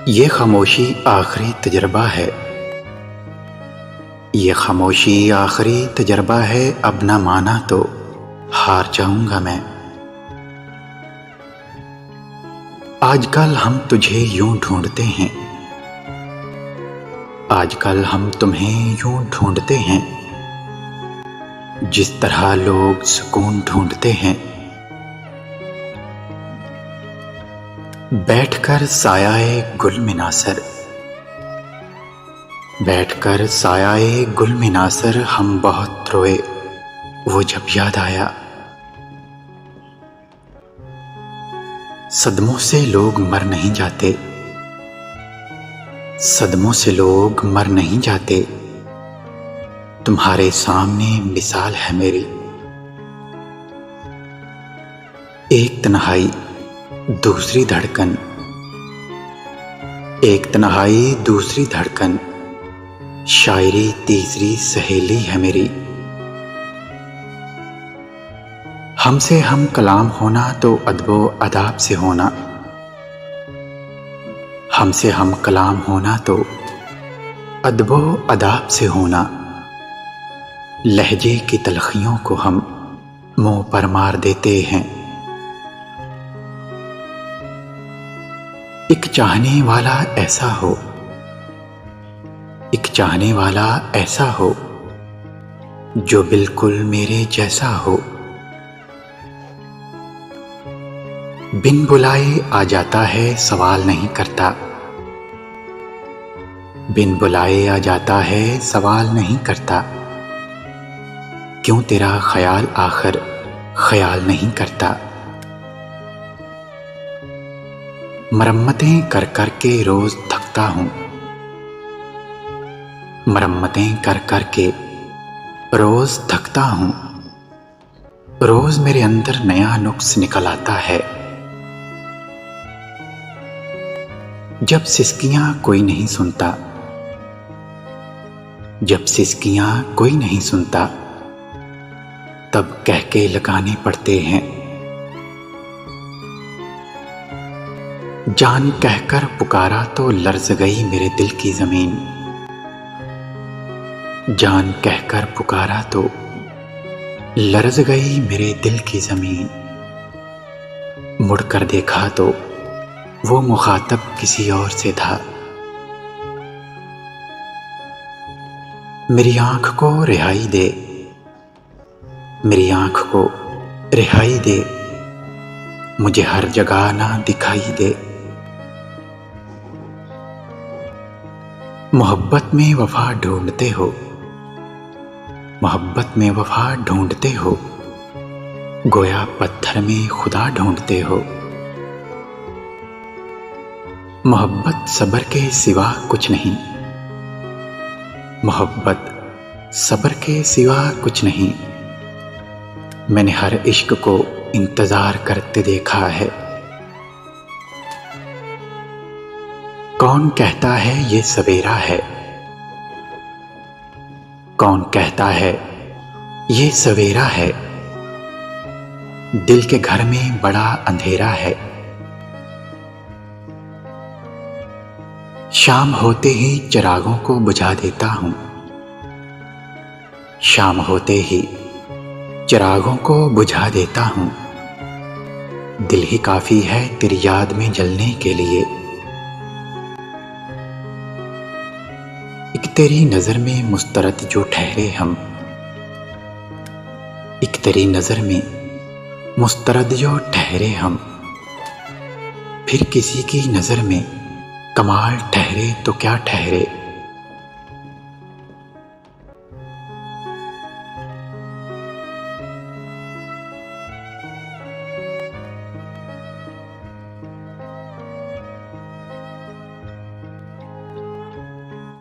ये खामोशी आखिरी तजर्बा है। ये खामोशी आखिरी तजर्बा है। अब न माना तो हार जाऊंगा मैं। आजकल हम तुझे यूं ढूंढते हैं, आजकल हम तुम्हें यूं ढूंढते हैं, जिस तरह लोग सुकून ढूंढते हैं। बैठकर सायाए गुल मिनासर, बैठकर सायाए गुल मिनासर हम बहुत रोए, वो जब याद आया। सदमों से लोग मर नहीं जाते, सदमों से लोग मर नहीं जाते। तुम्हारे सामने मिसाल है मेरी। एक तन्हाई दूसरी धड़कन, एक तन्हाई दूसरी धड़कन, शायरी तीसरी सहेली है मेरी। हमसे हम कलाम होना तो अदबो अदाब से होना, हमसे हम कलाम होना तो अदबो अदाब से होना। लहजे की तलखियों को हम मुंह पर मार देते हैं। एक चाहने वाला ऐसा हो, एक चाहने वाला ऐसा हो, जो बिल्कुल मेरे जैसा हो। बिन बुलाए आ जाता है, सवाल नहीं करता। बिन बुलाए आ जाता है, सवाल नहीं करता। क्यों तेरा ख्याल आखिर ख्याल नहीं करता। मरम्मतें कर कर के रोज थकता हूं, मरम्मतें कर कर के रोज थकता हूं। रोज मेरे अंदर नया नुक्स निकल आता है। जब सिसकियां कोई नहीं सुनता, जब सिसकियां कोई नहीं सुनता, तब कह के लगाने पड़ते हैं। जान कहकर पुकारा तो लर्ज़ गई मेरे दिल की जमीन। जान कहकर पुकारा तो लर्ज़ गई मेरे दिल की जमीन। मुड़कर देखा तो वो मुखातब किसी और से था। मेरी आंख को रिहाई दे, मेरी आंख को रिहाई दे, मुझे हर जगह ना दिखाई दे। मोहब्बत में वफा ढूंढते हो, मोहब्बत में वफा ढूंढते हो, गोया पत्थर में खुदा ढूंढते हो। मोहब्बत सब्र के सिवा कुछ नहीं, मोहब्बत सब्र के सिवा कुछ नहीं। मैंने हर इश्क को इंतजार करते देखा है। कौन कहता है ये सवेरा है, कौन कहता है ये सवेरा है। दिल के घर में बड़ा अंधेरा है। शाम होते ही चिरागों को बुझा देता हूं, शाम होते ही चिरागों को बुझा देता हूं। दिल ही काफी है तेरी याद में जलने के लिए। एक तेरी नजर में मुस्तरद जो ठहरे हम, एक तेरी नजर में मुस्तरद जो ठहरे हम। फिर किसी की नजर में कमाल ठहरे तो क्या ठहरे।